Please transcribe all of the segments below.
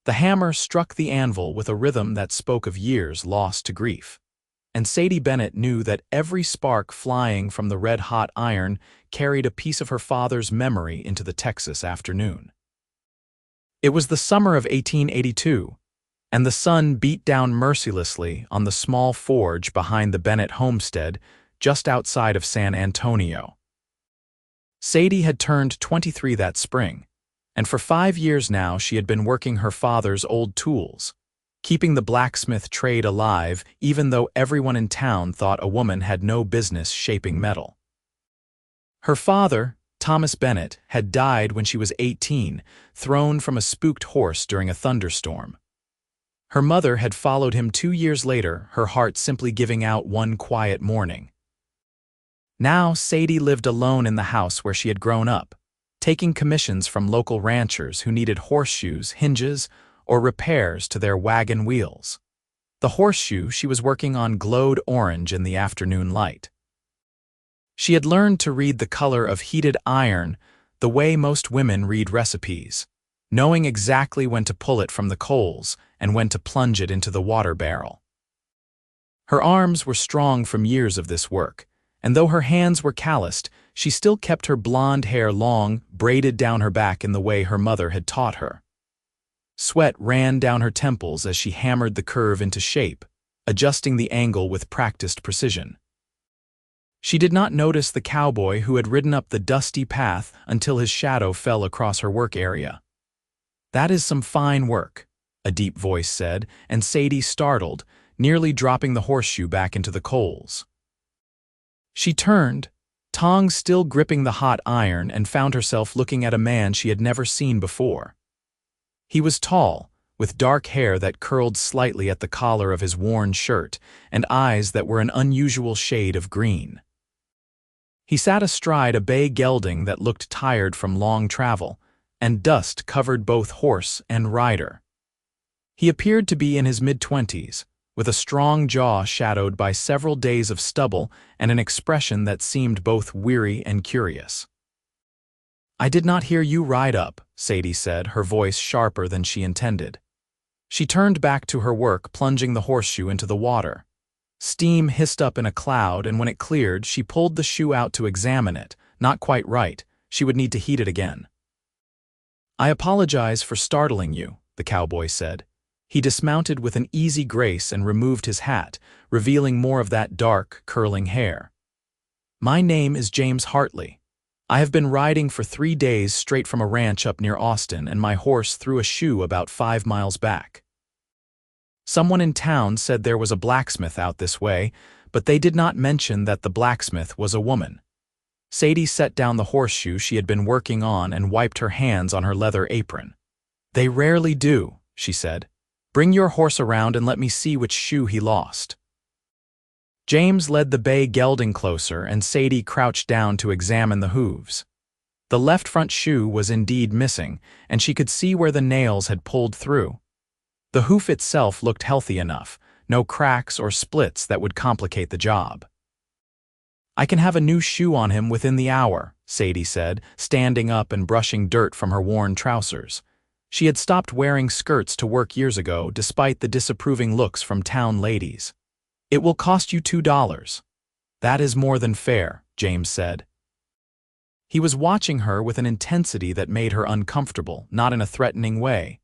The hammer struck the anvil with a rhythm that spoke of years lost to grief. And Sadie Bennett knew that every spark flying from the red-hot iron carried a piece of her father's memory into the Texas afternoon. It was the summer of 1882, and the sun beat down mercilessly on the small forge behind the Bennett homestead just outside of San Antonio. Sadie had turned 23 that spring, and for 5 years now she had been working her father's old tools, keeping the blacksmith trade alive even though everyone in town thought a woman had no business shaping metal. Her father, Thomas Bennett, had died when she was 18, thrown from a spooked horse during a thunderstorm. Her mother had followed him 2 years later, her heart simply giving out one quiet morning. Now Sadie lived alone in the house where she had grown up, taking commissions from local ranchers who needed horseshoes, hinges, or repairs to their wagon wheels. The horseshoe she was working on glowed orange in the afternoon light. She had learned to read the color of heated iron the way most women read recipes, knowing exactly when to pull it from the coals and when to plunge it into the water barrel. Her arms were strong from years of this work, and though her hands were calloused, she still kept her blonde hair long, braided down her back in the way her mother had taught her. Sweat ran down her temples as she hammered the curve into shape, adjusting the angle with practiced precision. She did not notice the cowboy who had ridden up the dusty path until his shadow fell across her work area. "That is some fine work," a deep voice said, and Sadie startled, nearly dropping the horseshoe back into the coals. She turned, tongs still gripping the hot iron, and found herself looking at a man she had never seen before. He was tall, with dark hair that curled slightly at the collar of his worn shirt, and eyes that were an unusual shade of green. He sat astride a bay gelding that looked tired from long travel, and dust covered both horse and rider. He appeared to be in his mid-20s, with a strong jaw shadowed by several days of stubble and an expression that seemed both weary and curious. "I did not hear you ride up," Sadie said, her voice sharper than she intended. She turned back to her work, plunging the horseshoe into the water. Steam hissed up in a cloud, and when it cleared, she pulled the shoe out to examine it. Not quite right. She would need to heat it again. "I apologize for startling you," the cowboy said. He dismounted with an easy grace and removed his hat, revealing more of that dark, curling hair. "My name is James Hartley. I have been riding for 3 days straight from a ranch up near Austin, and my horse threw a shoe about 5 miles back. Someone in town said there was a blacksmith out this way, but they did not mention that the blacksmith was a woman." Sadie set down the horseshoe she had been working on and wiped her hands on her leather apron. "They rarely do," she said. "Bring your horse around and let me see which shoe he lost." James led the bay gelding closer, and Sadie crouched down to examine the hooves. The left front shoe was indeed missing, and she could see where the nails had pulled through. The hoof itself looked healthy enough, no cracks or splits that would complicate the job. "I can have a new shoe on him within the hour," Sadie said, standing up and brushing dirt from her worn trousers. She had stopped wearing skirts to work years ago, despite the disapproving looks from town ladies. "It will cost you $2. "That is more than fair," James said. He was watching her with an intensity that made her uncomfortable, not in a threatening way,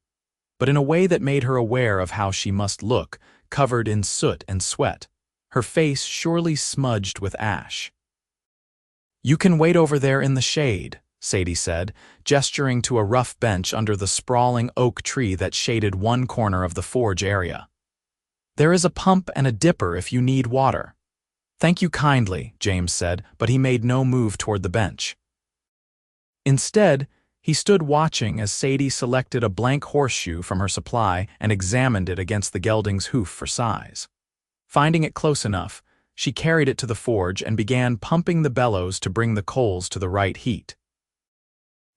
but in a way that made her aware of how she must look, covered in soot and sweat, her face surely smudged with ash. "You can wait over there in the shade," Sadie said, gesturing to a rough bench under the sprawling oak tree that shaded one corner of the forge area. "There is a pump and a dipper if you need water." "Thank you kindly," James said, but he made no move toward the bench. Instead, he stood watching as Sadie selected a blank horseshoe from her supply and examined it against the gelding's hoof for size. Finding it close enough, she carried it to the forge and began pumping the bellows to bring the coals to the right heat.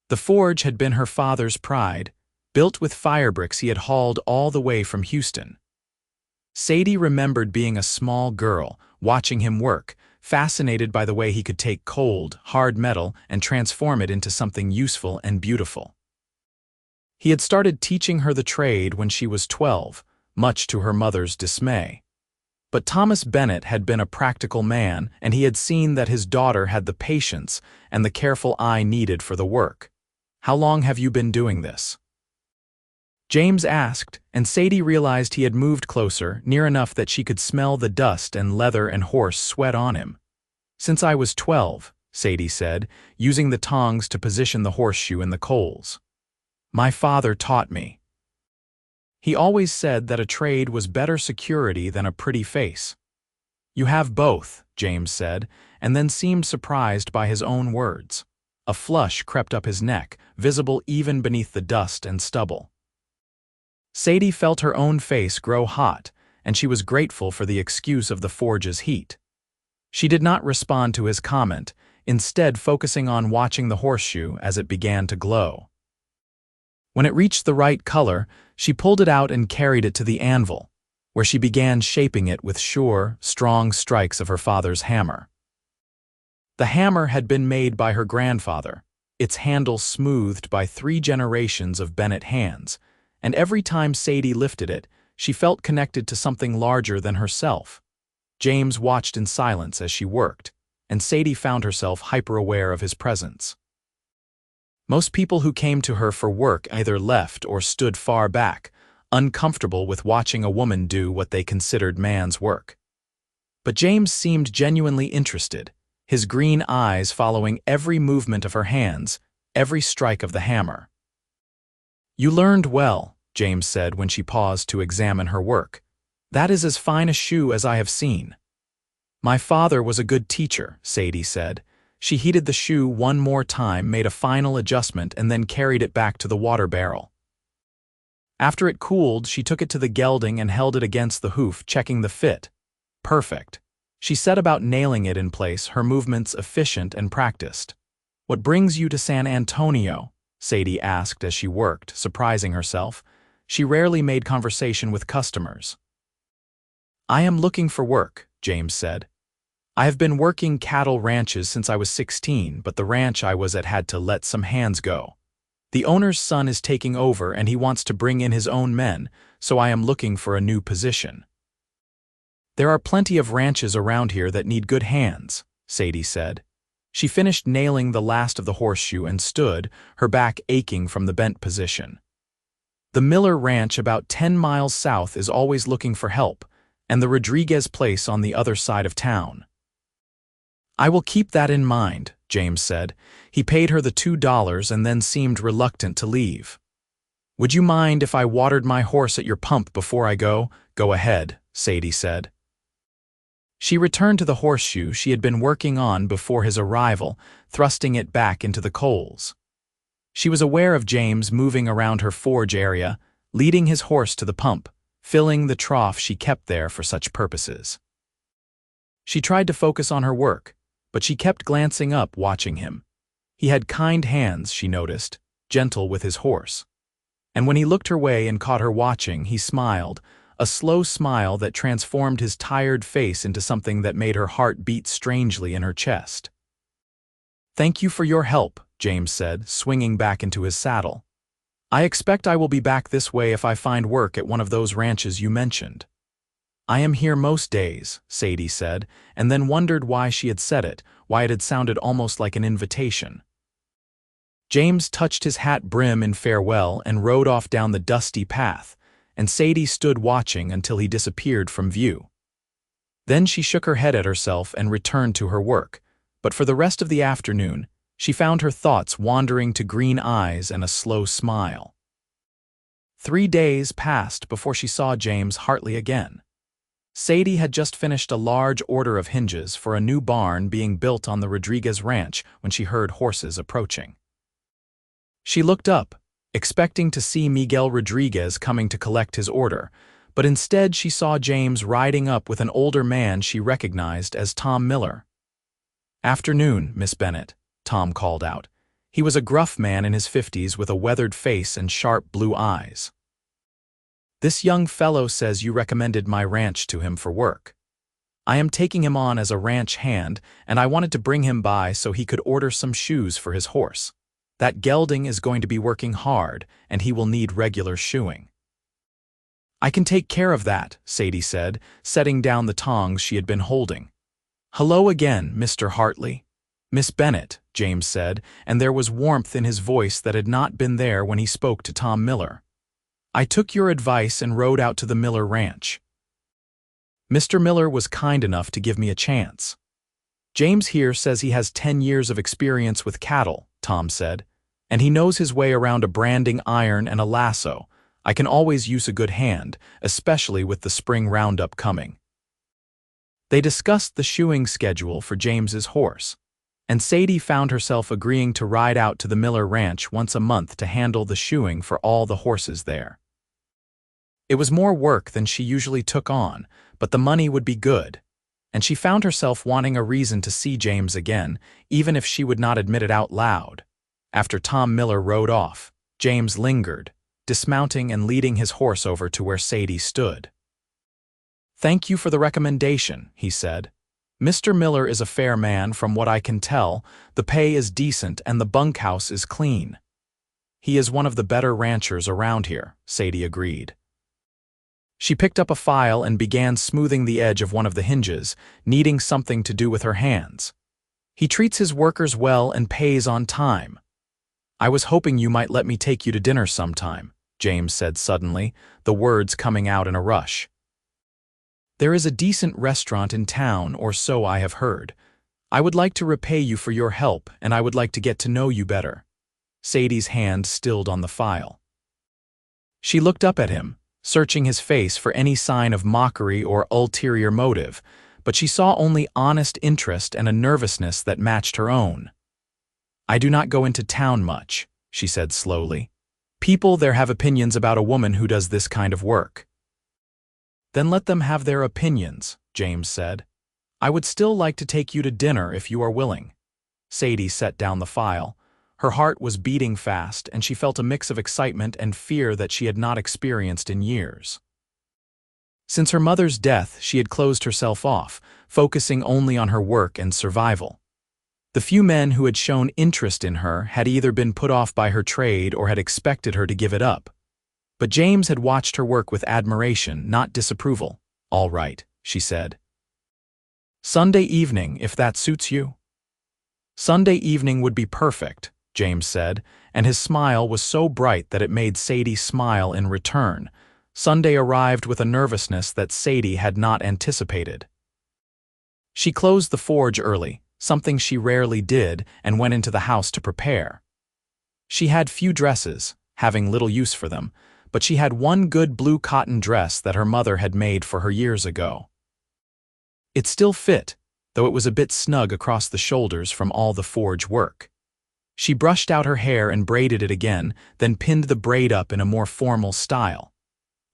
The forge had been her father's pride, built with fire bricks he had hauled all the way from Houston. Sadie remembered being a small girl, watching him work, fascinated by the way he could take cold, hard metal and transform it into something useful and beautiful. He had started teaching her the trade when she was 12, much to her mother's dismay. But Thomas Bennett had been a practical man, and he had seen that his daughter had the patience and the careful eye needed for the work. "How long have you been doing this?" James asked, and Sadie realized he had moved closer, near enough that she could smell the dust and leather and horse sweat on him. "Since I was 12, Sadie said, using the tongs to position the horseshoe in the coals. "My father taught me." He always said that a trade was better security than a pretty face. "You have both," James said, and then seemed surprised by his own words. A flush crept up his neck, visible even beneath the dust and stubble. Sadie felt her own face grow hot, and she was grateful for the excuse of the forge's heat. She did not respond to his comment, instead focusing on watching the horseshoe as it began to glow. When it reached the right color, she pulled it out and carried it to the anvil, where she began shaping it with sure, strong strikes of her father's hammer. The hammer had been made by her grandfather, its handle smoothed by 3 generations of Bennett hands, and every time Sadie lifted it, she felt connected to something larger than herself. James watched in silence as she worked, and Sadie found herself hyper-aware of his presence. Most people who came to her for work either left or stood far back, uncomfortable with watching a woman do what they considered man's work. But James seemed genuinely interested, his green eyes following every movement of her hands, every strike of the hammer. "You learned well," James said when she paused to examine her work. "That is as fine a shoe as I have seen." "My father was a good teacher," Sadie said. She heated the shoe one more time, made a final adjustment, and then carried it back to the water barrel. After it cooled, she took it to the gelding and held it against the hoof, checking the fit. Perfect. She set about nailing it in place, her movements efficient and practiced. "What brings you to San Antonio?" Sadie asked as she worked, surprising herself. She rarely made conversation with customers. "I am looking for work," James said. "I have been working cattle ranches since I was 16, but the ranch I was at had to let some hands go. The owner's son is taking over and he wants to bring in his own men, so I am looking for a new position." "There are plenty of ranches around here that need good hands," Sadie said. She finished nailing the last of the horseshoe and stood, her back aching from the bent position. "The Miller Ranch about 10 miles south is always looking for help, and the Rodriguez place on the other side of town." "I will keep that in mind," James said. He paid her the $2 and then seemed reluctant to leave. "Would you mind if I watered my horse at your pump before I go?" "Go ahead," Sadie said. She returned to the horseshoe she had been working on before his arrival, thrusting it back into the coals. She was aware of James moving around her forge area, leading his horse to the pump, filling the trough she kept there for such purposes. She tried to focus on her work, but she kept glancing up, watching him. He had kind hands, she noticed, gentle with his horse. And when he looked her way and caught her watching, he smiled, a slow smile that transformed his tired face into something that made her heart beat strangely in her chest. "Thank you for your help," James said, swinging back into his saddle. "I expect I will be back this way if I find work at one of those ranches you mentioned." "I am here most days," Sadie said, and then wondered why she had said it, why it had sounded almost like an invitation. James touched his hat brim in farewell and rode off down the dusty path, and Sadie stood watching until he disappeared from view. Then she shook her head at herself and returned to her work, but for the rest of the afternoon, she found her thoughts wandering to green eyes and a slow smile. 3 days passed before she saw James Hartley again. Sadie had just finished a large order of hinges for a new barn being built on the Rodriguez ranch when she heard horses approaching. She looked up, expecting to see Miguel Rodriguez coming to collect his order, but instead she saw James riding up with an older man she recognized as Tom Miller. "Afternoon, Miss Bennett," Tom called out. He was a gruff man in his 50s with a weathered face and sharp blue eyes. "This young fellow says you recommended my ranch to him for work. I am taking him on as a ranch hand, and I wanted to bring him by so he could order some shoes for his horse." That gelding is going to be working hard, and he will need regular shoeing. I can take care of that, Sadie said, setting down the tongs she had been holding. Hello again, Mr. Hartley. Miss Bennett, James said, and there was warmth in his voice that had not been there when he spoke to Tom Miller. I took your advice and rode out to the Miller ranch. Mr. Miller was kind enough to give me a chance. James here says he has 10 years of experience with cattle, Tom said, and he knows his way around a branding iron and a lasso. I can always use a good hand, especially with the spring roundup coming. They discussed the shoeing schedule for James's horse, and Sadie found herself agreeing to ride out to the Miller ranch once a month to handle the shoeing for all the horses there. It was more work than she usually took on, but the money would be good, and she found herself wanting a reason to see James again, even if she would not admit it out loud. After Tom Miller rode off, James lingered, dismounting and leading his horse over to where Sadie stood. Thank you for the recommendation, he said. Mr. Miller is a fair man from what I can tell, the pay is decent and the bunkhouse is clean. He is one of the better ranchers around here, Sadie agreed. She picked up a file and began smoothing the edge of one of the hinges, needing something to do with her hands. He treats his workers well and pays on time. I was hoping you might let me take you to dinner sometime, James said suddenly, the words coming out in a rush. There is a decent restaurant in town, or so I have heard. I would like to repay you for your help, and I would like to get to know you better. Sadie's hand stilled on the file. She looked up at him, searching his face for any sign of mockery or ulterior motive, but she saw only honest interest and a nervousness that matched her own. I do not go into town much, she said slowly. People there have opinions about a woman who does this kind of work. Then let them have their opinions, James said. I would still like to take you to dinner if you are willing. Sadie set down the file. Her heart was beating fast, and she felt a mix of excitement and fear that she had not experienced in years. Since her mother's death, she had closed herself off, focusing only on her work and survival. The few men who had shown interest in her had either been put off by her trade or had expected her to give it up. But James had watched her work with admiration, not disapproval. All right, she said. Sunday evening, if that suits you. Sunday evening would be perfect, James said, and his smile was so bright that it made Sadie smile in return. Sunday arrived with a nervousness that Sadie had not anticipated. She closed the forge early, something she rarely did, and went into the house to prepare. She had few dresses, having little use for them, but she had one good blue cotton dress that her mother had made for her years ago. It still fit, though it was a bit snug across the shoulders from all the forge work. She brushed out her hair and braided it again, then pinned the braid up in a more formal style.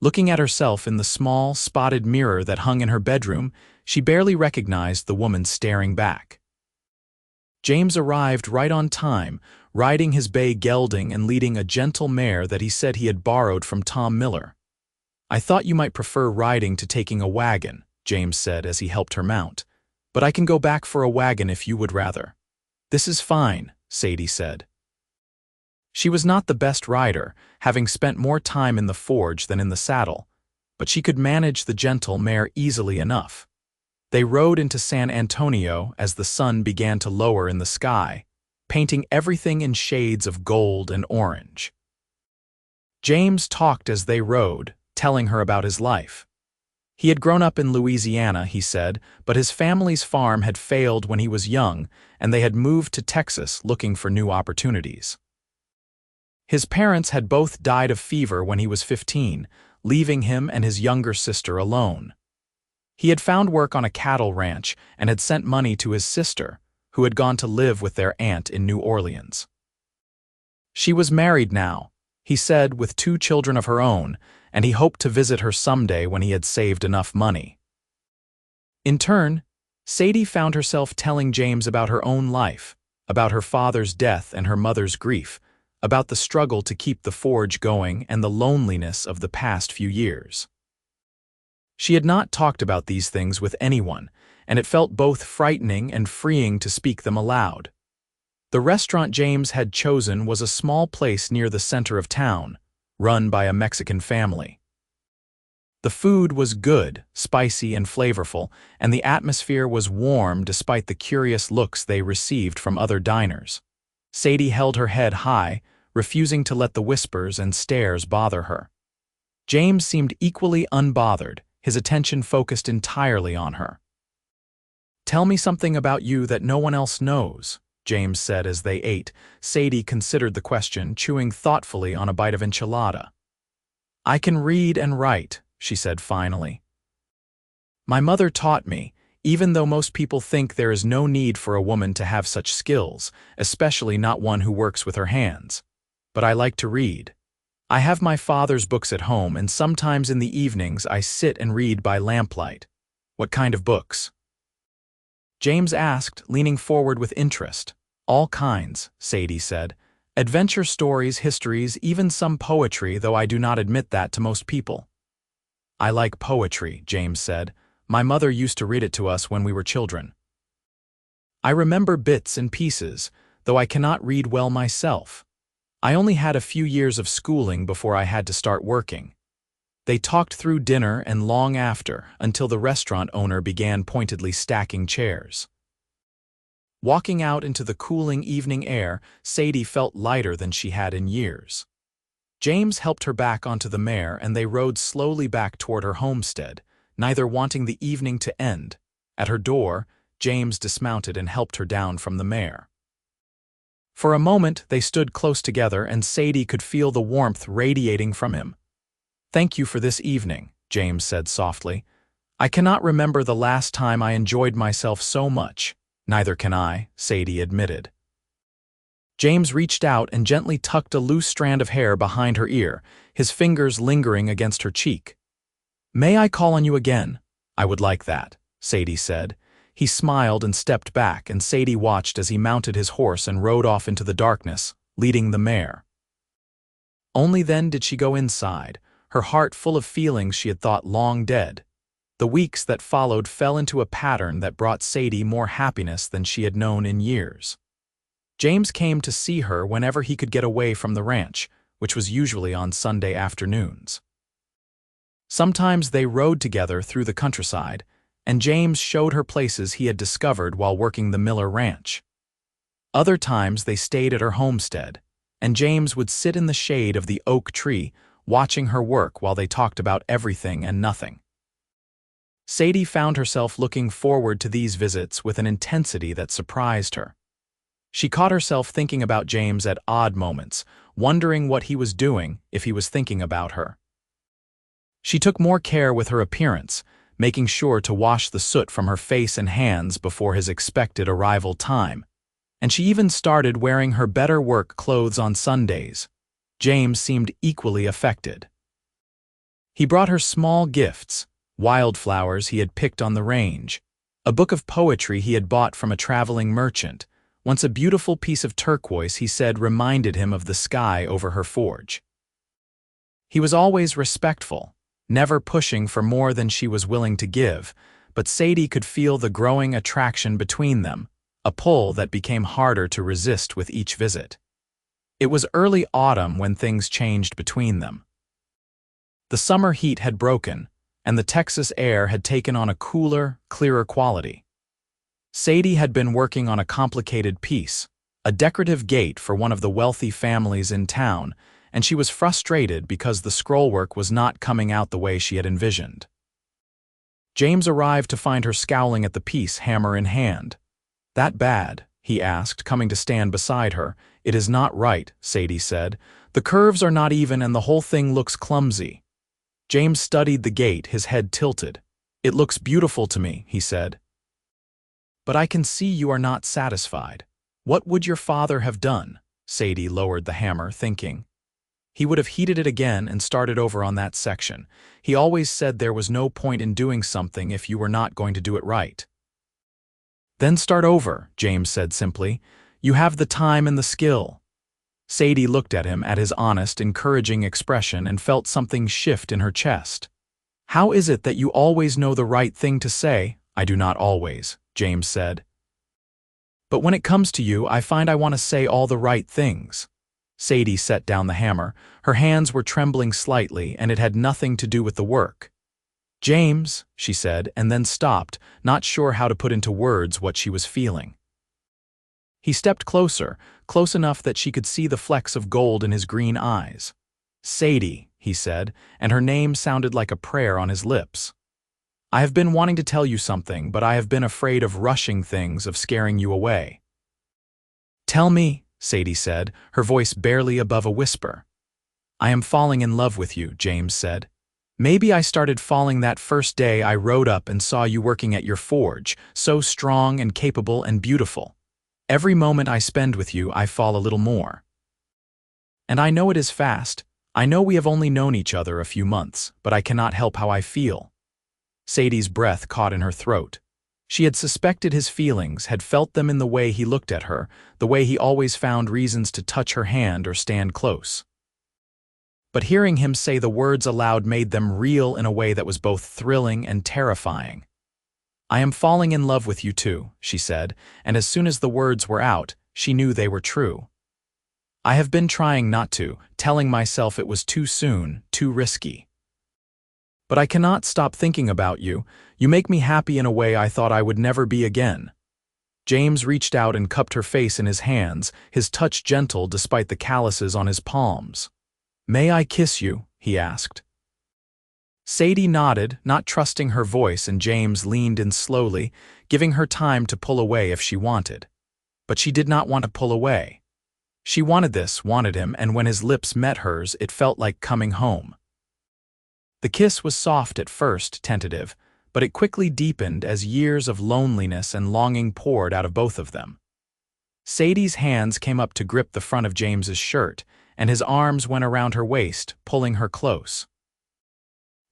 Looking at herself in the small, spotted mirror that hung in her bedroom, she barely recognized the woman staring back. James arrived right on time, riding his bay gelding and leading a gentle mare that he said he had borrowed from Tom Miller. I thought you might prefer riding to taking a wagon, James said as he helped her mount, but I can go back for a wagon if you would rather. This is fine, Sadie said. She was not the best rider, having spent more time in the forge than in the saddle, but she could manage the gentle mare easily enough. They rode into San Antonio as the sun began to lower in the sky, painting everything in shades of gold and orange. James talked as they rode, telling her about his life. He had grown up in Louisiana, he said, but his family's farm had failed when he was young, and they had moved to Texas looking for new opportunities. His parents had both died of fever when he was 15, leaving him and his younger sister alone. He had found work on a cattle ranch and had sent money to his sister, who had gone to live with their aunt in New Orleans. She was married now, he said, with 2 children of her own, and he hoped to visit her someday when he had saved enough money. In turn, Sadie found herself telling James about her own life, about her father's death and her mother's grief, about the struggle to keep the forge going and the loneliness of the past few years. She had not talked about these things with anyone, and it felt both frightening and freeing to speak them aloud. The restaurant James had chosen was a small place near the center of town, run by a Mexican family. The food was good, spicy and flavorful, and the atmosphere was warm despite the curious looks they received from other diners. Sadie held her head high, refusing to let the whispers and stares bother her. James seemed equally unbothered, his attention focused entirely on her. "Tell me something about you that no one else knows," James said as they ate. Sadie considered the question, chewing thoughtfully on a bite of enchilada. "I can read and write," she said finally. "My mother taught me, even though most people think there is no need for a woman to have such skills, especially not one who works with her hands. But I like to read. I have my father's books at home, and sometimes in the evenings I sit and read by lamplight." "What kind of books?" James asked, leaning forward with interest. "All kinds," Sadie said. "Adventure stories, histories, even some poetry, though I do not admit that to most people." "I like poetry," James said. "My mother used to read it to us when we were children. I remember bits and pieces, though I cannot read well myself. I only had a few years of schooling before I had to start working." They talked through dinner and long after, until the restaurant owner began pointedly stacking chairs. Walking out into the cooling evening air, Sadie felt lighter than she had in years. James helped her back onto the mare and they rode slowly back toward her homestead, neither wanting the evening to end. At her door, James dismounted and helped her down from the mare. For a moment, they stood close together and Sadie could feel the warmth radiating from him. "Thank you for this evening," James said softly. "I cannot remember the last time I enjoyed myself so much." "Neither can I," Sadie admitted. James reached out and gently tucked a loose strand of hair behind her ear, his fingers lingering against her cheek. "May I call on you again?" "I would like that," Sadie said. He smiled and stepped back, and Sadie watched as he mounted his horse and rode off into the darkness, leading the mare. Only then did she go inside, her heart full of feelings she had thought long dead. The weeks that followed fell into a pattern that brought Sadie more happiness than she had known in years. James came to see her whenever he could get away from the ranch, which was usually on Sunday afternoons. Sometimes they rode together through the countryside, and James showed her places he had discovered while working the Miller Ranch. Other times they stayed at her homestead, and James would sit in the shade of the oak tree, watching her work while they talked about everything and nothing. Sadie found herself looking forward to these visits with an intensity that surprised her. She caught herself thinking about James at odd moments, wondering what he was doing if he was thinking about her. She took more care with her appearance, making sure to wash the soot from her face and hands before his expected arrival time, and she even started wearing her better work clothes on Sundays. James seemed equally affected. He brought her small gifts, wildflowers he had picked on the range, a book of poetry he had bought from a traveling merchant, once a beautiful piece of turquoise he said reminded him of the sky over her forge. He was always respectful, never pushing for more than she was willing to give, but Sadie could feel the growing attraction between them, a pull that became harder to resist with each visit. It was early autumn when things changed between them. The summer heat had broken, and the Texas air had taken on a cooler, clearer quality. Sadie had been working on a complicated piece, a decorative gate for one of the wealthy families in town, and she was frustrated because the scrollwork was not coming out the way she had envisioned. James arrived to find her scowling at the piece, hammer in hand. "That bad?" he asked, coming to stand beside her. "It is not right," Sadie said. "The curves are not even and the whole thing looks clumsy." James studied the gate, his head tilted. "It looks beautiful to me," he said. "But I can see you are not satisfied. What would your father have done?" Sadie lowered the hammer, thinking. "He would have heated it again and started over on that section. He always said there was no point in doing something if you were not going to do it right." "Then start over," James said simply. "You have the time and the skill." Sadie looked at him, at his honest, encouraging expression, and felt something shift in her chest. "How is it that you always know the right thing to say?" "I do not always," James said. But when it comes to you, I find I want to say all the right things." Sadie set down the hammer. Her hands were trembling slightly, and it had nothing to do with the work. "James," she said, and then stopped, not sure how to put into words what she was feeling. He stepped closer, close enough that she could see the flecks of gold in his green eyes. "Sadie," he said, and her name sounded like a prayer on his lips. "I have been wanting to tell you something, but I have been afraid of rushing things, of scaring you away." "Tell me," Sadie said, her voice barely above a whisper. "I am falling in love with you," James said. "Maybe I started falling that first day I rode up and saw you working at your forge, so strong and capable and beautiful. Every moment I spend with you, I fall a little more. And I know it is fast. I know we have only known each other a few months, but I cannot help how I feel." Sadie's breath caught in her throat. She had suspected his feelings, had felt them in the way he looked at her, the way he always found reasons to touch her hand or stand close. But hearing him say the words aloud made them real in a way that was both thrilling and terrifying. "I am falling in love with you too," she said, and as soon as the words were out, she knew they were true. "I have been trying not to, telling myself it was too soon, too risky. But I cannot stop thinking about you. You make me happy in a way I thought I would never be again." James reached out and cupped her face in his hands, his touch gentle despite the calluses on his palms. "May I kiss you?" he asked. Sadie nodded, not trusting her voice, and James leaned in slowly, giving her time to pull away if she wanted. But she did not want to pull away. She wanted this, wanted him, and when his lips met hers, it felt like coming home. The kiss was soft at first, tentative, but it quickly deepened as years of loneliness and longing poured out of both of them. Sadie's hands came up to grip the front of James's shirt, and his arms went around her waist, pulling her close.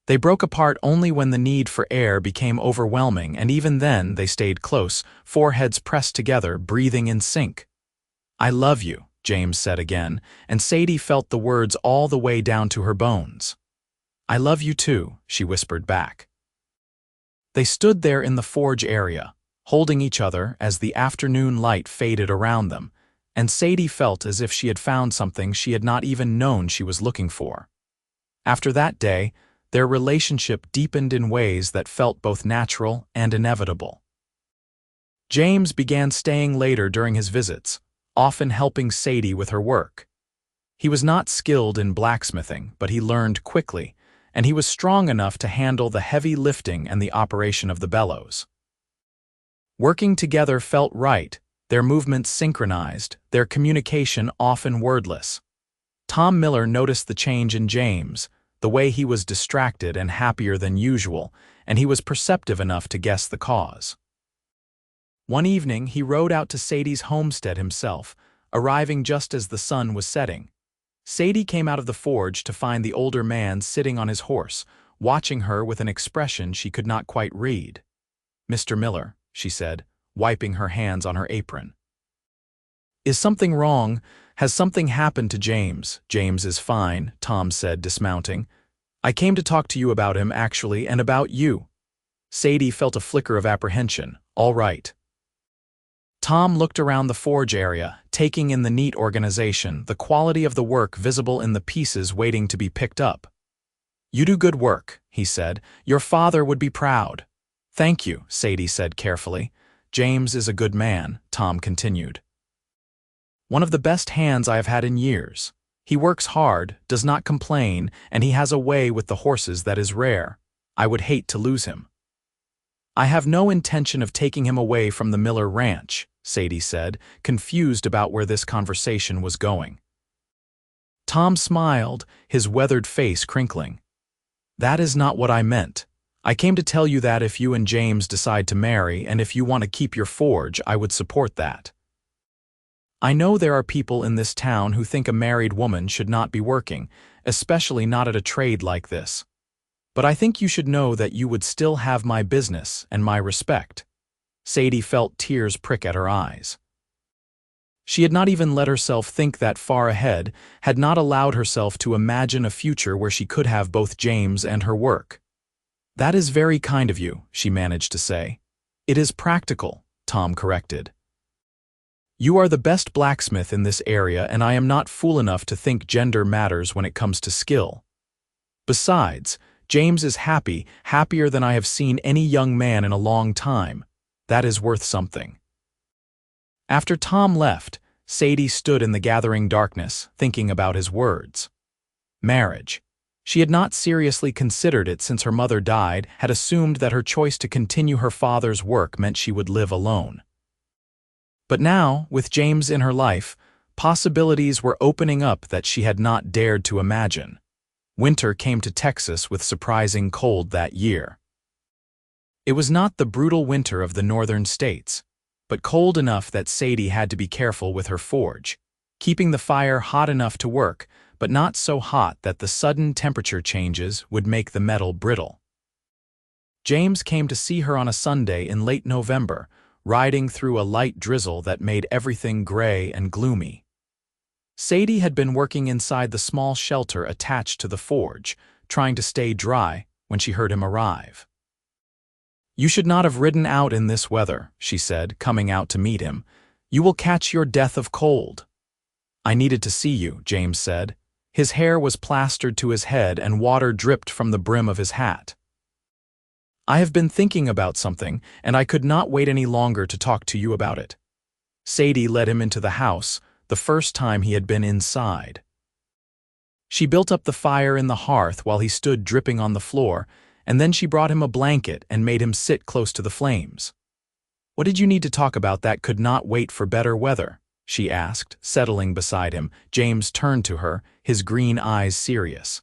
They broke apart only when the need for air became overwhelming, and even then they stayed close, foreheads pressed together, breathing in sync. "I love you," James said again, and Sadie felt the words all the way down to her bones. "I love you too," she whispered back. They stood there in the forge area, holding each other as the afternoon light faded around them, and Sadie felt as if she had found something she had not even known she was looking for. After that day, their relationship deepened in ways that felt both natural and inevitable. James began staying later during his visits, often helping Sadie with her work. He was not skilled in blacksmithing, but he learned quickly, and he was strong enough to handle the heavy lifting and the operation of the bellows. Working together felt right, their movements synchronized, their communication often wordless. Tom Miller noticed the change in James, the way he was distracted and happier than usual, and he was perceptive enough to guess the cause. One evening, he rode out to Sadie's homestead himself, arriving just as the sun was setting. Sadie came out of the forge to find the older man sitting on his horse, watching her with an expression she could not quite read. "Mr. Miller," she said, wiping her hands on her apron. "Is something wrong? Has something happened to James?" "James is fine," Tom said, dismounting. "I came to talk to you about him, actually, and about you." Sadie felt a flicker of apprehension. "All right." Tom looked around the forge area, taking in the neat organization, the quality of the work visible in the pieces waiting to be picked up. "You do good work," he said. "Your father would be proud." "Thank you," Sadie said carefully. "James is a good man," Tom continued. "One of the best hands I have had in years. He works hard, does not complain, and he has a way with the horses that is rare. I would hate to lose him." "I have no intention of taking him away from the Miller Ranch," Sadie said, confused about where this conversation was going. Tom smiled, his weathered face crinkling. "That is not what I meant. I came to tell you that if you and James decide to marry, and if you want to keep your forge, I would support that. I know there are people in this town who think a married woman should not be working, especially not at a trade like this. But I think you should know that you would still have my business and my respect." Sadie felt tears prick at her eyes. She had not even let herself think that far ahead, had not allowed herself to imagine a future where she could have both James and her work. "That is very kind of you," she managed to say. "It is practical," Tom corrected. You are the best blacksmith in this area, and I am not fool enough to think gender matters when it comes to skill. Besides, James is happy, happier than I have seen any young man in a long time. That is worth something." After Tom left, Sadie stood in the gathering darkness, thinking about his words. Marriage. She had not seriously considered it since her mother died, had assumed that her choice to continue her father's work meant she would live alone. But now, with James in her life, possibilities were opening up that she had not dared to imagine. Winter came to Texas with surprising cold that year. It was not the brutal winter of the northern states, but cold enough that Sadie had to be careful with her forge, keeping the fire hot enough to work, but not so hot that the sudden temperature changes would make the metal brittle. James came to see her on a Sunday in late November, riding through a light drizzle that made everything gray and gloomy. Sadie had been working inside the small shelter attached to the forge, trying to stay dry, when she heard him arrive. "You should not have ridden out in this weather," she said, coming out to meet him. "You will catch your death of cold." "I needed to see you," James said. His hair was plastered to his head and water dripped from the brim of his hat. "I have been thinking about something, and I could not wait any longer to talk to you about it." Sadie led him into the house, the first time he had been inside. She built up the fire in the hearth while he stood dripping on the floor, and then she brought him a blanket and made him sit close to the flames. "What did you need to talk about that could not wait for better weather?" she asked, settling beside him. James turned to her, his green eyes serious.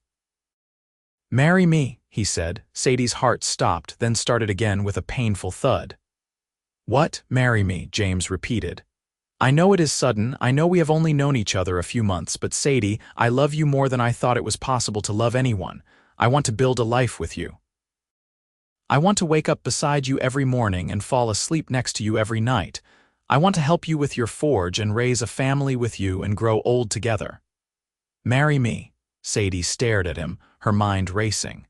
"Marry me," he said. Sadie's heart stopped, then started again with a painful thud. "What, marry me?" James repeated. "I know it is sudden, I know we have only known each other a few months, but Sadie, I love you more than I thought it was possible to love anyone. I want to build a life with you. I want to wake up beside you every morning and fall asleep next to you every night. I want to help you with your forge and raise a family with you and grow old together. Marry me." Sadie stared at him, her mind racing.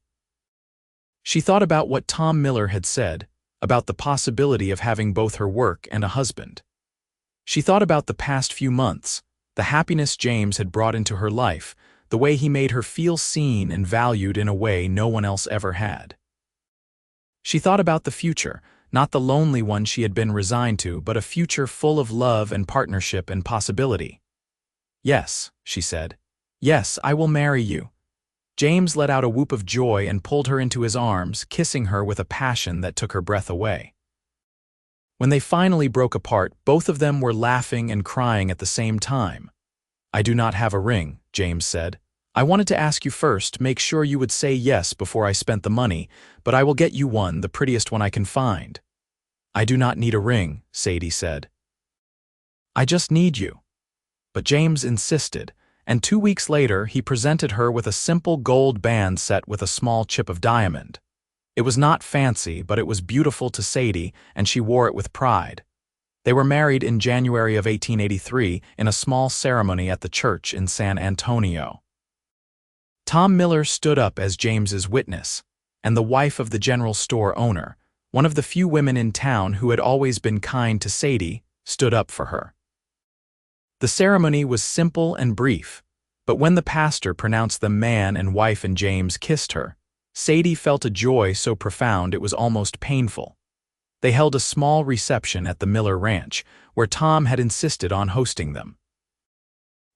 She thought about what Tom Miller had said, about the possibility of having both her work and a husband. She thought about the past few months, the happiness James had brought into her life, the way he made her feel seen and valued in a way no one else ever had. She thought about the future, not the lonely one she had been resigned to, but a future full of love and partnership and possibility. "Yes," she said. "Yes, I will marry you." James let out a whoop of joy and pulled her into his arms, kissing her with a passion that took her breath away. When they finally broke apart, both of them were laughing and crying at the same time. "I do not have a ring," James said. "I wanted to ask you first, make sure you would say yes before I spent the money, but I will get you one, the prettiest one I can find." "I do not need a ring," Sadie said. "I just need you." But James insisted, and 2 weeks later he presented her with a simple gold band set with a small chip of diamond. It was not fancy, but it was beautiful to Sadie, and she wore it with pride. They were married in January of 1883 in a small ceremony at the church in San Antonio. Tom Miller stood up as James's witness, and the wife of the general store owner, one of the few women in town who had always been kind to Sadie, stood up for her. The ceremony was simple and brief, but when the pastor pronounced them man and wife and James kissed her, Sadie felt a joy so profound it was almost painful. They held a small reception at the Miller Ranch, where Tom had insisted on hosting them.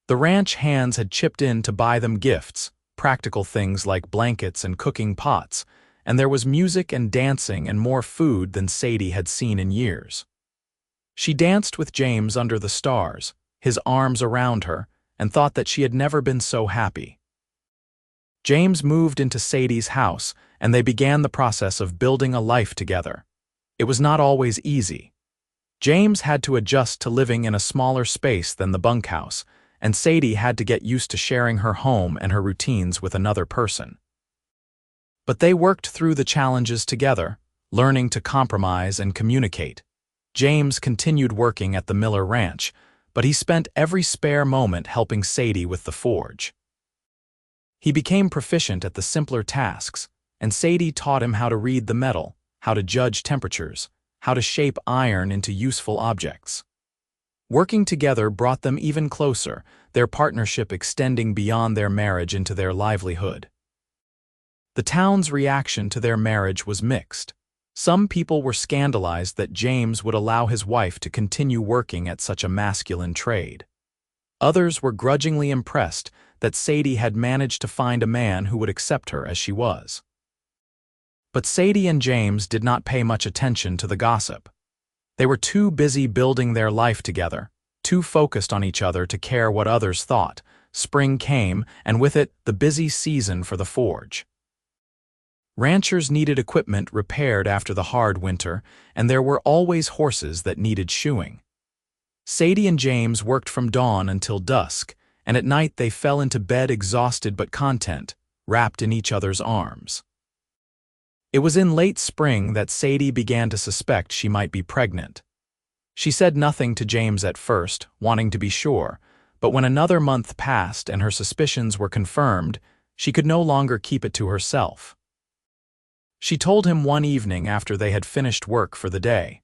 The ranch hands had chipped in to buy them gifts, practical things like blankets and cooking pots, and there was music and dancing and more food than Sadie had seen in years. She danced with James under the stars, his arms around her, and thought that she had never been so happy. James moved into Sadie's house, and they began the process of building a life together. It was not always easy. James had to adjust to living in a smaller space than the bunkhouse, and Sadie had to get used to sharing her home and her routines with another person. But they worked through the challenges together, learning to compromise and communicate. James continued working at the Miller Ranch, but he spent every spare moment helping Sadie with the forge. He became proficient at the simpler tasks, and Sadie taught him how to read the metal, how to judge temperatures, how to shape iron into useful objects. Working together brought them even closer, their partnership extending beyond their marriage into their livelihood. The town's reaction to their marriage was mixed. Some people were scandalized that James would allow his wife to continue working at such a masculine trade. Others were grudgingly impressed that Sadie had managed to find a man who would accept her as she was. But Sadie and James did not pay much attention to the gossip. They were too busy building their life together, too focused on each other to care what others thought. Spring came, and with it, the busy season for the forge. Ranchers needed equipment repaired after the hard winter, and there were always horses that needed shoeing. Sadie and James worked from dawn until dusk, and at night they fell into bed exhausted but content, wrapped in each other's arms. It was in late spring that Sadie began to suspect she might be pregnant. She said nothing to James at first, wanting to be sure, but when another month passed and her suspicions were confirmed, she could no longer keep it to herself. She told him one evening after they had finished work for the day.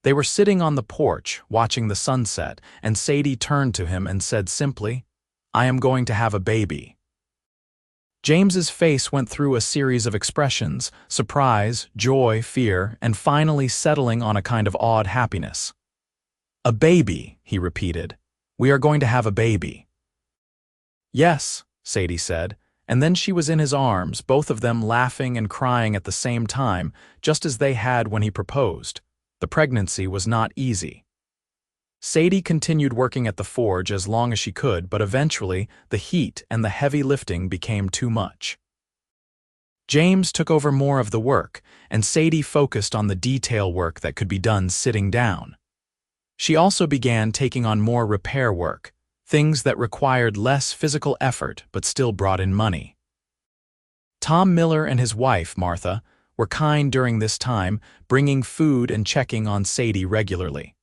They were sitting on the porch, watching the sunset, and Sadie turned to him and said simply, "I am going to have a baby." James's face went through a series of expressions: surprise, joy, fear, and finally settling on a kind of awed happiness. "A baby," he repeated. "We are going to have a baby." "Yes," Sadie said, and then she was in his arms, both of them laughing and crying at the same time, just as they had when he proposed. The pregnancy was not easy. Sadie continued working at the forge as long as she could, but eventually the heat and the heavy lifting became too much. James took over more of the work, and Sadie focused on the detail work that could be done sitting down. She also began taking on more repair work, things that required less physical effort but still brought in money. Tom Miller and his wife, Martha, were kind during this time, bringing food and checking on Sadie regularly.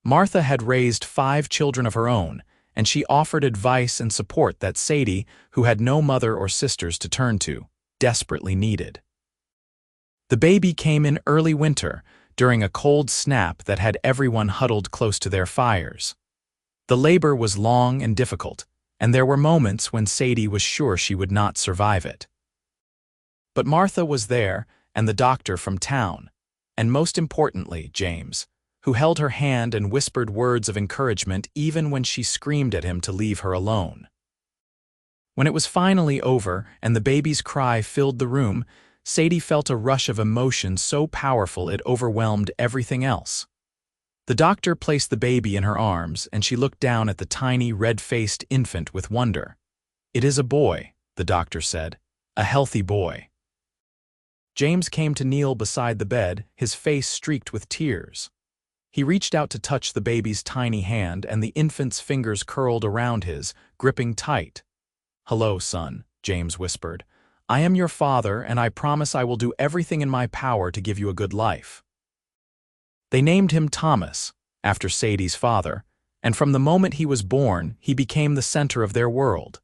Martha had raised 5 children of her own, and she offered advice and support that Sadie, who had no mother or sisters to turn to, desperately needed. The baby came in early winter, during a cold snap that had everyone huddled close to their fires. The labor was long and difficult, and there were moments when Sadie was sure she would not survive it. But Martha was there, and the doctor from town, and most importantly, James, who held her hand and whispered words of encouragement even when she screamed at him to leave her alone. When it was finally over and the baby's cry filled the room, Sadie felt a rush of emotion so powerful it overwhelmed everything else. The doctor placed the baby in her arms, and she looked down at the tiny, red-faced infant with wonder. "It is a boy," the doctor said, "a healthy boy." James came to kneel beside the bed, his face streaked with tears. He reached out to touch the baby's tiny hand, and the infant's fingers curled around his, gripping tight. "Hello, son," James whispered. "I am your father, and I promise I will do everything in my power to give you a good life." They named him Thomas, after Sadie's father, and from the moment he was born, he became the center of their world.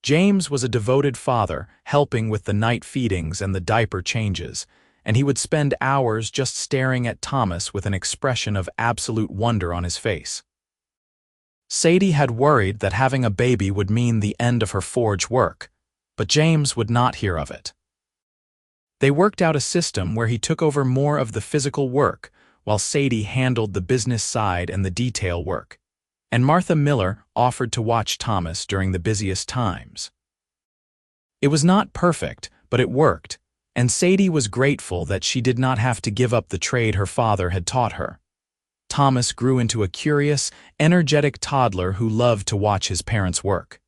James was a devoted father, helping with the night feedings and the diaper changes, and he would spend hours just staring at Thomas with an expression of absolute wonder on his face. Sadie had worried that having a baby would mean the end of her forge work, but James would not hear of it. They worked out a system where he took over more of the physical work, while Sadie handled the business side and the detail work, and Martha Miller offered to watch Thomas during the busiest times. It was not perfect, but it worked, and Sadie was grateful that she did not have to give up the trade her father had taught her. Thomas grew into a curious, energetic toddler who loved to watch his parents work.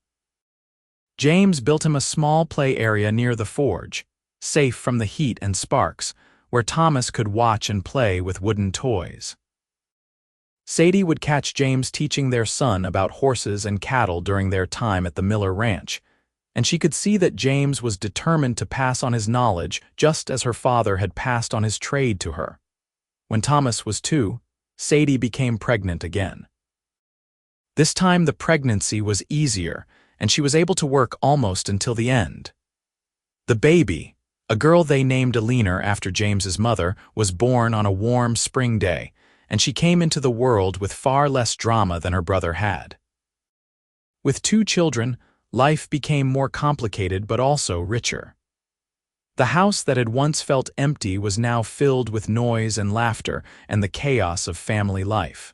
James built him a small play area near the forge, safe from the heat and sparks, where Thomas could watch and play with wooden toys. Sadie would catch James teaching their son about horses and cattle during their time at the Miller Ranch, and she could see that James was determined to pass on his knowledge just as her father had passed on his trade to her. When Thomas was 2, Sadie became pregnant again. This time the pregnancy was easier, and she was able to work almost until the end. The baby, a girl they named Alina after James's mother, was born on a warm spring day, and she came into the world with far less drama than her brother had. With 2 children, life became more complicated but also richer. The house that had once felt empty was now filled with noise and laughter and the chaos of family life.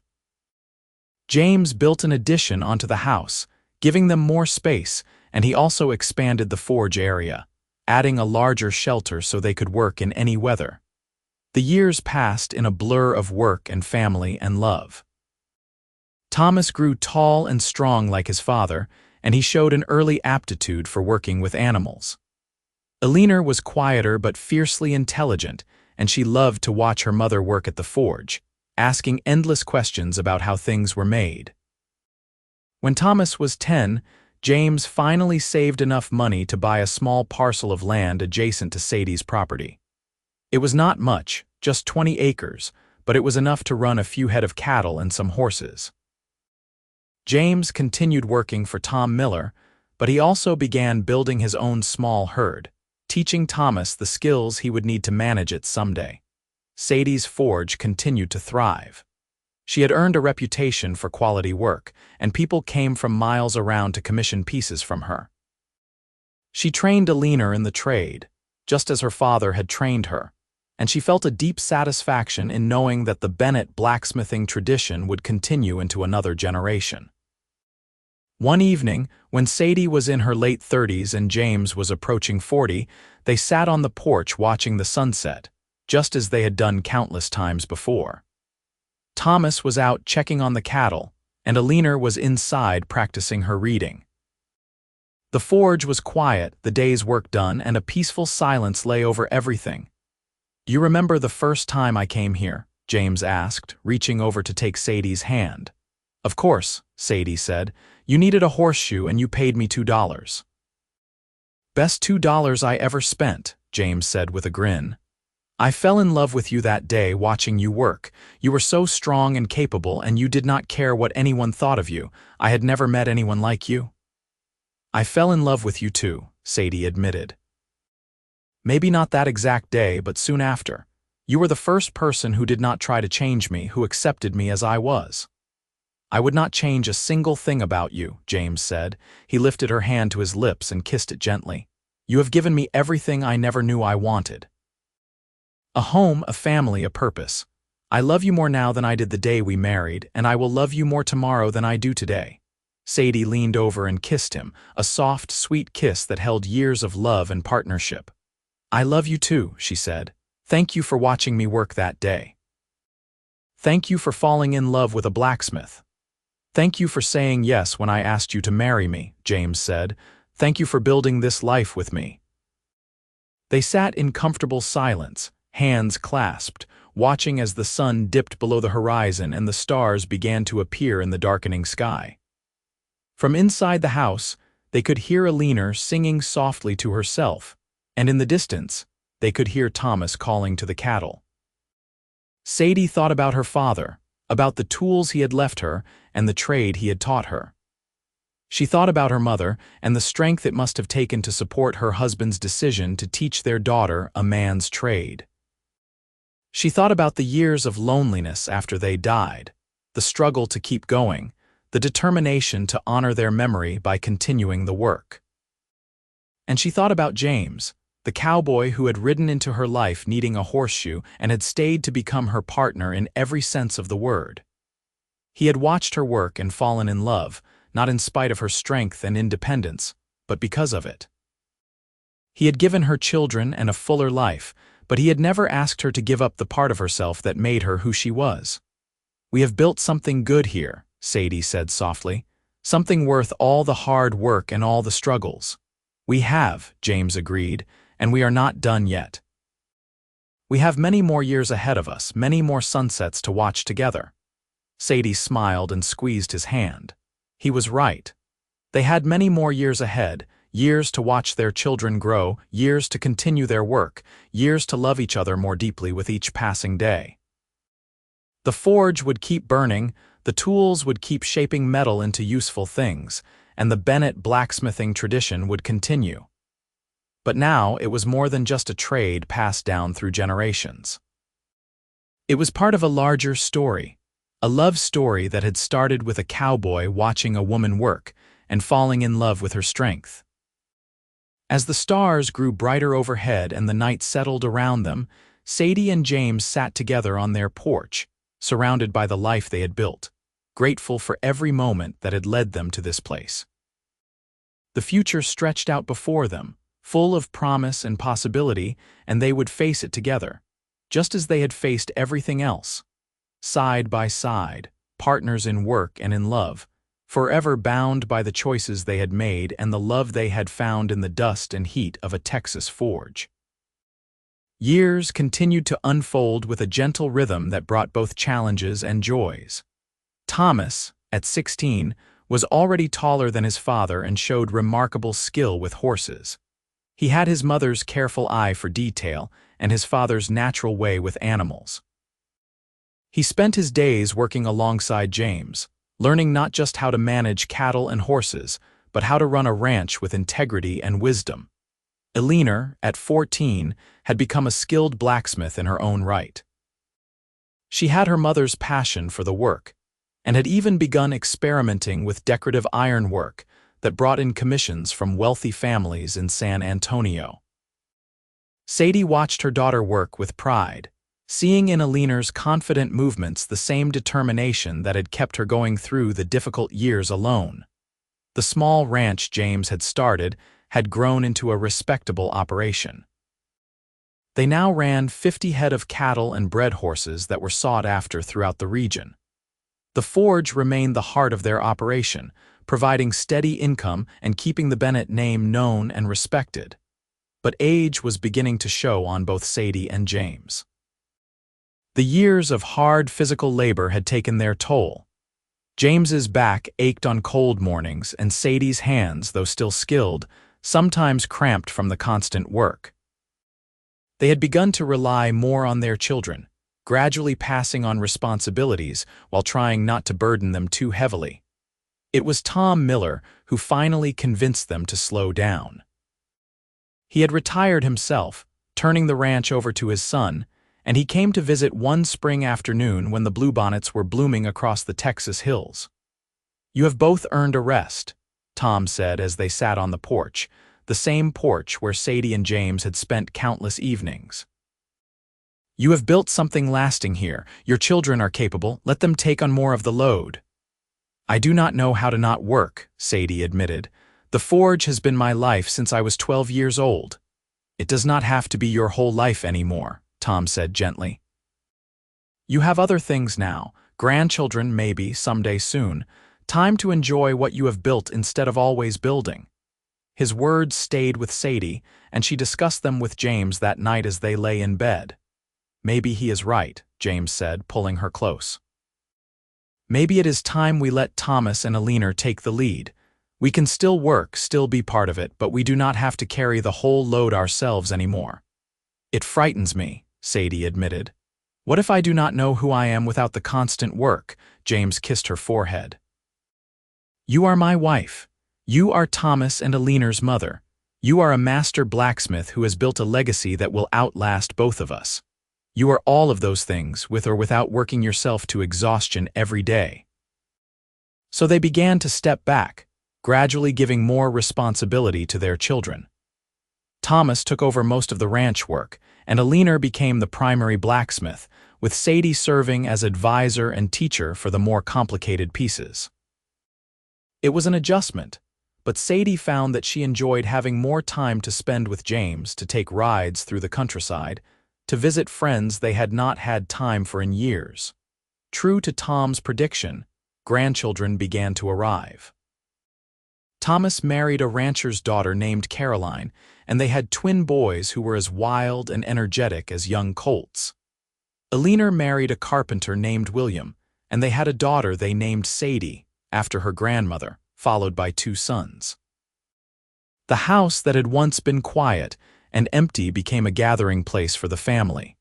James built an addition onto the house, giving them more space, and he also expanded the forge area, adding a larger shelter so they could work in any weather. The years passed in a blur of work and family and love. Thomas grew tall and strong like his father, and he showed an early aptitude for working with animals. Eleanor was quieter but fiercely intelligent, and she loved to watch her mother work at the forge, asking endless questions about how things were made. When Thomas was 10, James finally saved enough money to buy a small parcel of land adjacent to Sadie's property. It was not much, just 20 acres, but it was enough to run a few head of cattle and some horses. James continued working for Tom Miller, but he also began building his own small herd, teaching Thomas the skills he would need to manage it someday. Sadie's forge continued to thrive. She had earned a reputation for quality work, and people came from miles around to commission pieces from her. She trained Eleanor in the trade, just as her father had trained her, and she felt a deep satisfaction in knowing that the Bennett blacksmithing tradition would continue into another generation. One evening, when Sadie was in her late 30s and James was approaching 40, they sat on the porch watching the sunset, just as they had done countless times before. Thomas was out checking on the cattle, and Eleanor was inside practicing her reading. The forge was quiet, the day's work done, and a peaceful silence lay over everything. "Do you remember the first time I came here?" James asked, reaching over to take Sadie's hand. "Of course," Sadie said. "You needed a horseshoe and you paid me $2. "Best $2 I ever spent," James said with a grin. "I fell in love with you that day watching you work. You were so strong and capable, and you did not care what anyone thought of you. I had never met anyone like you." "I fell in love with you too," Sadie admitted. "Maybe not that exact day, but soon after. You were the first person who did not try to change me, who accepted me as I was." "I would not change a single thing about you," James said. He lifted her hand to his lips and kissed it gently. "You have given me everything I never knew I wanted. A home, a family, a purpose. I love you more now than I did the day we married, and I will love you more tomorrow than I do today." Sadie leaned over and kissed him, a soft, sweet kiss that held years of love and partnership. "I love you too," she said. "Thank you for watching me work that day. Thank you for falling in love with a blacksmith. Thank you for saying yes when I asked you to marry me," James said. "Thank you for building this life with me." They sat in comfortable silence, hands clasped, watching as the sun dipped below the horizon and the stars began to appear in the darkening sky. From inside the house, they could hear Eleanor singing softly to herself, and in the distance, they could hear Thomas calling to the cattle. Sadie thought about her father, about the tools he had left her and the trade he had taught her. She thought about her mother and the strength it must have taken to support her husband's decision to teach their daughter a man's trade. She thought about the years of loneliness after they died, the struggle to keep going, the determination to honor their memory by continuing the work. And she thought about James, the cowboy who had ridden into her life needing a horseshoe and had stayed to become her partner in every sense of the word. He had watched her work and fallen in love, not in spite of her strength and independence, but because of it. He had given her children and a fuller life, but he had never asked her to give up the part of herself that made her who she was. "We have built something good here," Sadie said softly. "Something worth all the hard work and all the struggles." "We have," James agreed, "and we are not done yet. We have many more years ahead of us, many more sunsets to watch together." Sadie smiled and squeezed his hand. He was right. They had many more years ahead, years to watch their children grow, years to continue their work, years to love each other more deeply with each passing day. The forge would keep burning, the tools would keep shaping metal into useful things, and the Bennett blacksmithing tradition would continue. But now it was more than just a trade passed down through generations. It was part of a larger story, a love story that had started with a cowboy watching a woman work and falling in love with her strength. As the stars grew brighter overhead and the night settled around them, Sadie and James sat together on their porch, surrounded by the life they had built, grateful for every moment that had led them to this place. The future stretched out before them, full of promise and possibility, and they would face it together, just as they had faced everything else. Side by side, partners in work and in love, forever bound by the choices they had made and the love they had found in the dust and heat of a Texas forge. Years continued to unfold with a gentle rhythm that brought both challenges and joys. Thomas, at 16, was already taller than his father and showed remarkable skill with horses. He had his mother's careful eye for detail and his father's natural way with animals. He spent his days working alongside James, learning not just how to manage cattle and horses, but how to run a ranch with integrity and wisdom. Eleanor, at 14, had become a skilled blacksmith in her own right. She had her mother's passion for the work, and had even begun experimenting with decorative ironwork that brought in commissions from wealthy families in San Antonio. Sadie watched her daughter work with pride, seeing in Eleanor's confident movements the same determination that had kept her going through the difficult years alone. The small ranch James had started had grown into a respectable operation. They now ran 50 head of cattle and bred horses that were sought after throughout the region. The forge remained the heart of their operation, providing steady income and keeping the Bennett name known and respected. But age was beginning to show on both Sadie and James. The years of hard physical labor had taken their toll. James's back ached on cold mornings, and Sadie's hands, though still skilled, sometimes cramped from the constant work. They had begun to rely more on their children, gradually passing on responsibilities while trying not to burden them too heavily. It was Tom Miller who finally convinced them to slow down. He had retired himself, turning the ranch over to his son, and he came to visit one spring afternoon when the bluebonnets were blooming across the Texas hills. "You have both earned a rest," Tom said as they sat on the porch, the same porch where Sadie and James had spent countless evenings. "You have built something lasting here. Your children are capable. Let them take on more of the load." "I do not know how to not work," Sadie admitted. "The forge has been my life since I was 12 years old." "It does not have to be your whole life anymore," Tom said gently. "You have other things now, grandchildren maybe someday soon. Time to enjoy what you have built instead of always building." His words stayed with Sadie, and she discussed them with James that night as they lay in bed. "Maybe he is right," James said, pulling her close. "Maybe it is time we let Thomas and Eleanor take the lead. We can still work, still be part of it, but we do not have to carry the whole load ourselves anymore." "It frightens me," Sadie admitted. "What if I do not know who I am without the constant work?" James kissed her forehead. "You are my wife. You are Thomas and Eleanor's mother. You are a master blacksmith who has built a legacy that will outlast both of us. You are all of those things, with or without working yourself to exhaustion every day." So they began to step back, gradually giving more responsibility to their children. Thomas took over most of the ranch work, and Eleanor became the primary blacksmith, with Sadie serving as advisor and teacher for the more complicated pieces. It was an adjustment, but Sadie found that she enjoyed having more time to spend with James, to take rides through the countryside, to visit friends they had not had time for in years. True to Tom's prediction, grandchildren began to arrive. Thomas married a rancher's daughter named Caroline, and they had twin boys who were as wild and energetic as young colts. Eleanor married a carpenter named William, and they had a daughter they named Sadie, after her grandmother, followed by 2 sons. The house that had once been quiet and empty became a gathering place for the family.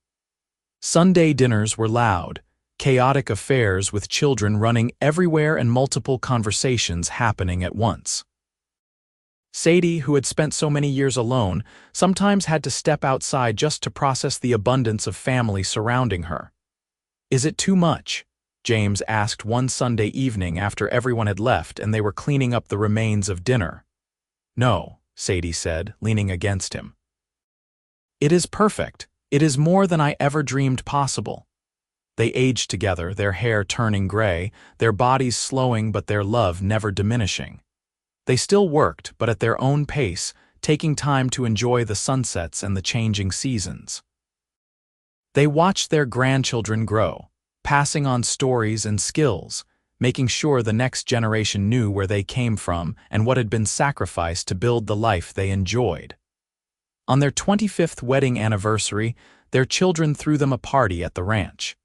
Sunday dinners were loud, chaotic affairs with children running everywhere and multiple conversations happening at once. Sadie, who had spent so many years alone, sometimes had to step outside just to process the abundance of family surrounding her. "Is it too much?" James asked one Sunday evening after everyone had left and they were cleaning up the remains of dinner. "No," Sadie said, leaning against him. "It is perfect. It is more than I ever dreamed possible." They aged together, their hair turning gray, their bodies slowing but their love never diminishing. They still worked, but at their own pace, taking time to enjoy the sunsets and the changing seasons. They watched their grandchildren grow, passing on stories and skills, making sure the next generation knew where they came from and what had been sacrificed to build the life they enjoyed. On their 25th wedding anniversary, their children threw them a party at the ranch.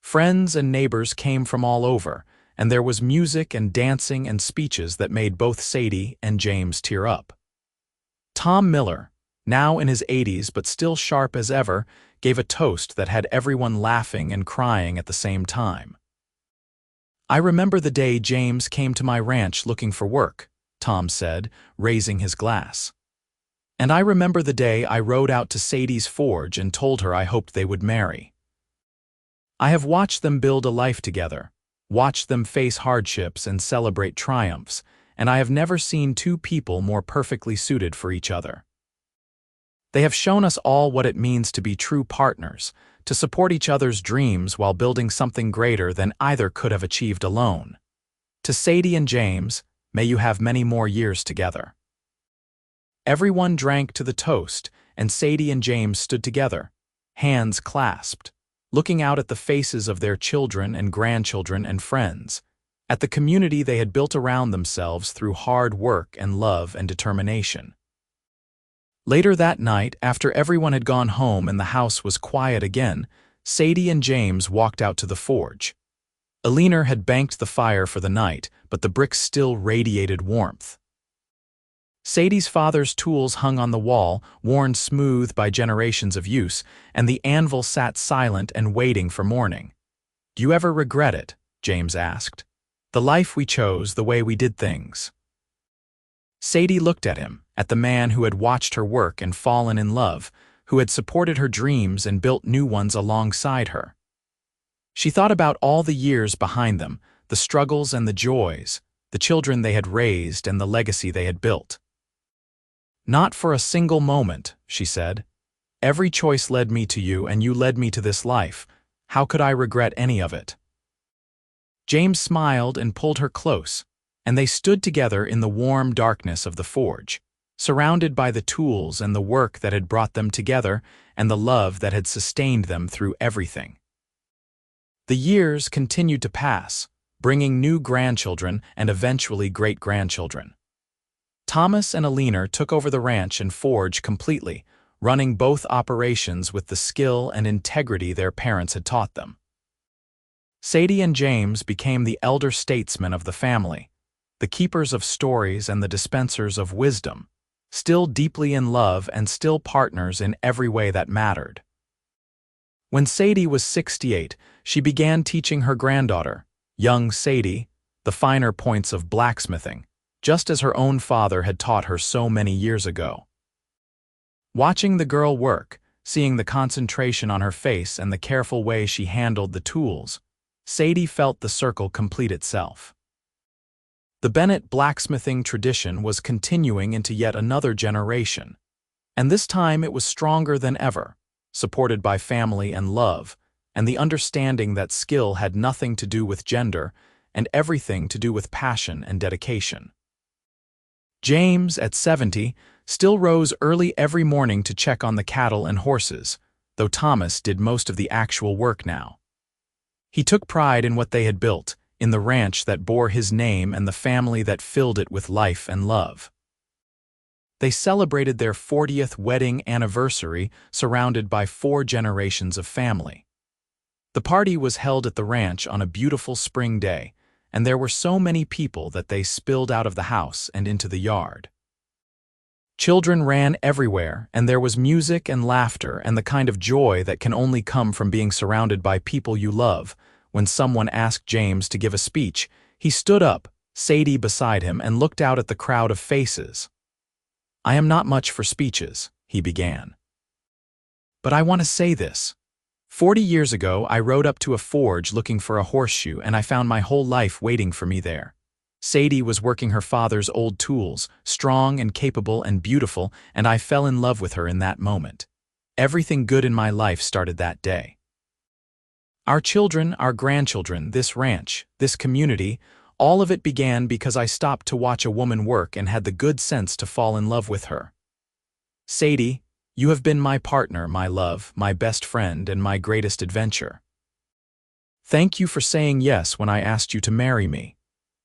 Friends and neighbors came from all over, and there was music and dancing and speeches that made both Sadie and James tear up. Tom Miller, now in his 80s but still sharp as ever, gave a toast that had everyone laughing and crying at the same time. "I remember the day James came to my ranch looking for work," Tom said, raising his glass. "And I remember the day I rode out to Sadie's forge and told her I hoped they would marry. I have watched them build a life together, watched them face hardships and celebrate triumphs, and I have never seen two people more perfectly suited for each other. They have shown us all what it means to be true partners, to support each other's dreams while building something greater than either could have achieved alone. To Sadie and James, may you have many more years together." Everyone drank to the toast, and Sadie and James stood together, hands clasped, looking out at the faces of their children and grandchildren and friends, at the community they had built around themselves through hard work and love and determination. Later that night, after everyone had gone home and the house was quiet again, Sadie and James walked out to the forge. Alina had banked the fire for the night, but the bricks still radiated warmth. Sadie's father's tools hung on the wall, worn smooth by generations of use, and the anvil sat silent and waiting for morning. "Do you ever regret it?" James asked. "The life we chose, the way we did things." Sadie looked at him, at the man who had watched her work and fallen in love, who had supported her dreams and built new ones alongside her. She thought about all the years behind them, the struggles and the joys, the children they had raised and the legacy they had built. "Not for a single moment," she said. "Every choice led me to you and you led me to this life. How could I regret any of it?" James smiled and pulled her close, and they stood together in the warm darkness of the forge, surrounded by the tools and the work that had brought them together and the love that had sustained them through everything. The years continued to pass, bringing new grandchildren and eventually great-grandchildren. Thomas and Alina took over the ranch and forge completely, running both operations with the skill and integrity their parents had taught them. Sadie and James became the elder statesmen of the family, the keepers of stories and the dispensers of wisdom, still deeply in love and still partners in every way that mattered. When Sadie was 68, she began teaching her granddaughter, young Sadie, the finer points of blacksmithing, just as her own father had taught her so many years ago. Watching the girl work, seeing the concentration on her face and the careful way she handled the tools, Sadie felt the circle complete itself. The Bennett blacksmithing tradition was continuing into yet another generation, and this time it was stronger than ever, supported by family and love, and the understanding that skill had nothing to do with gender and everything to do with passion and dedication. James, at 70, still rose early every morning to check on the cattle and horses, though Thomas did most of the actual work now. He took pride in what they had built, in the ranch that bore his name and the family that filled it with life and love. They celebrated their 40th wedding anniversary surrounded by 4 generations of family. The party was held at the ranch on a beautiful spring day, and there were so many people that they spilled out of the house and into the yard. Children ran everywhere, and there was music and laughter and the kind of joy that can only come from being surrounded by people you love. When someone asked James to give a speech, he stood up, Sadie beside him, and looked out at the crowd of faces. "I am not much for speeches," he began. "But I want to say this. 40 years ago, I rode up to a forge looking for a horseshoe, and I found my whole life waiting for me there. Sadie was working her father's old tools, strong and capable and beautiful, and I fell in love with her in that moment. Everything good in my life started that day. Our children, our grandchildren, this ranch, this community, all of it began because I stopped to watch a woman work and had the good sense to fall in love with her. Sadie, you have been my partner, my love, my best friend, and my greatest adventure. Thank you for saying yes when I asked you to marry me.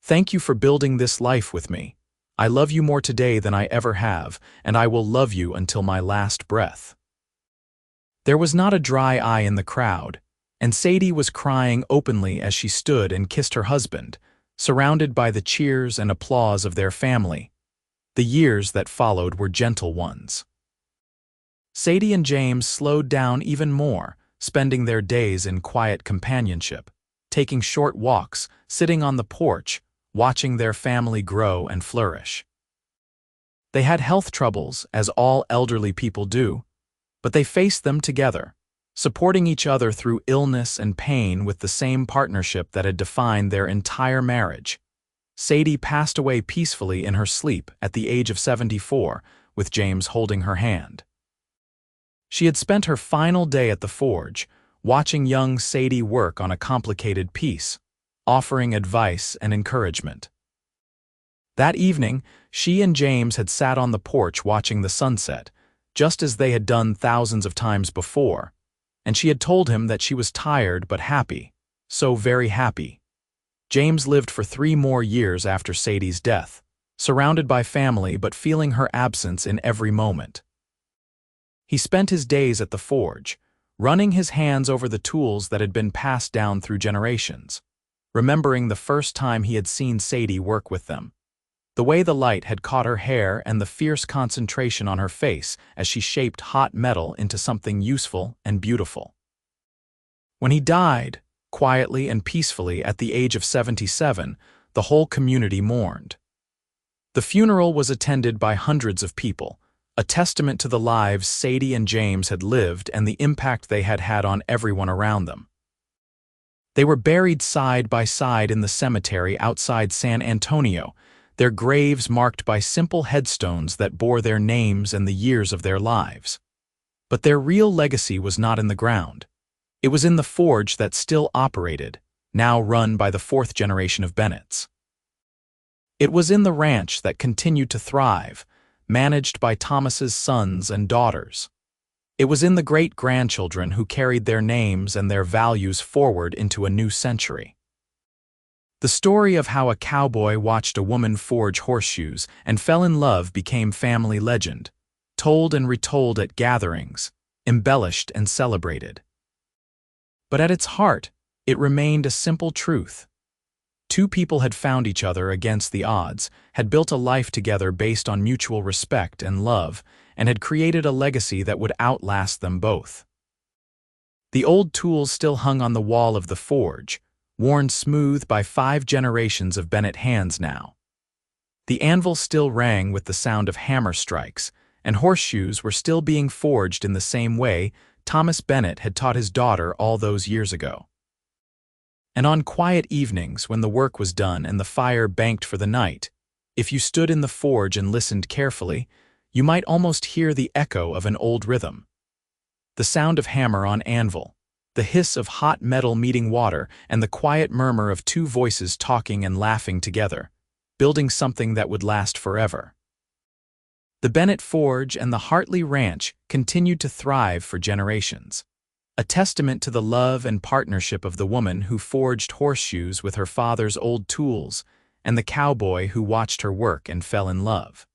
Thank you for building this life with me. I love you more today than I ever have, and I will love you until my last breath. There was not a dry eye in the crowd, and Sadie was crying openly as she stood and kissed her husband, surrounded by the cheers and applause of their family. The years that followed were gentle ones. Sadie and James slowed down even more, spending their days in quiet companionship, taking short walks, sitting on the porch, watching their family grow and flourish. They had health troubles, as all elderly people do, but they faced them together, supporting each other through illness and pain with the same partnership that had defined their entire marriage. Sadie passed away peacefully in her sleep at the age of 74, with James holding her hand. She had spent her final day at the forge, watching young Sadie work on a complicated piece, offering advice and encouragement. That evening, she and James had sat on the porch watching the sunset, just as they had done thousands of times before, and she had told him that she was tired but happy, so very happy. James lived for 3 more years after Sadie's death, surrounded by family but feeling her absence in every moment. He spent his days at the forge, running his hands over the tools that had been passed down through generations, remembering the first time he had seen Sadie work with them, the way the light had caught her hair and the fierce concentration on her face as she shaped hot metal into something useful and beautiful. When he died, quietly and peacefully at the age of 77, the whole community mourned. The funeral was attended by hundreds of people, a testament to the lives Sadie and James had lived and the impact they had had on everyone around them. They were buried side by side in the cemetery outside San Antonio, their graves marked by simple headstones that bore their names and the years of their lives. But their real legacy was not in the ground. It was in the forge that still operated, now run by the 4th generation of Bennetts. It was in the ranch that continued to thrive, managed by Thomas's sons and daughters. It was in the great-grandchildren who carried their names and their values forward into a new century. The story of how a cowboy watched a woman forge horseshoes and fell in love became family legend, told and retold at gatherings, embellished and celebrated. But at its heart, it remained a simple truth. 2 people had found each other against the odds, had built a life together based on mutual respect and love, and had created a legacy that would outlast them both. The old tools still hung on the wall of the forge, worn smooth by 5 generations of Bennett hands now. The anvil still rang with the sound of hammer strikes, and horseshoes were still being forged in the same way Thomas Bennett had taught his daughter all those years ago. And on quiet evenings when the work was done and the fire banked for the night, if you stood in the forge and listened carefully, you might almost hear the echo of an old rhythm. The sound of hammer on anvil, the hiss of hot metal meeting water, and the quiet murmur of 2 voices talking and laughing together, building something that would last forever. The Bennett Forge and the Hartley Ranch continued to thrive for generations, a testament to the love and partnership of the woman who forged horseshoes with her father's old tools and the cowboy who watched her work and fell in love.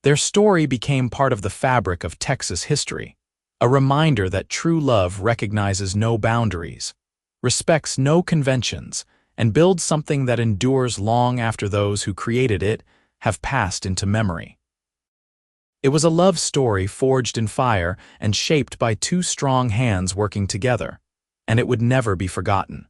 Their story became part of the fabric of Texas history, a reminder that true love recognizes no boundaries, respects no conventions, and builds something that endures long after those who created it have passed into memory. It was a love story forged in fire and shaped by 2 strong hands working together, and it would never be forgotten.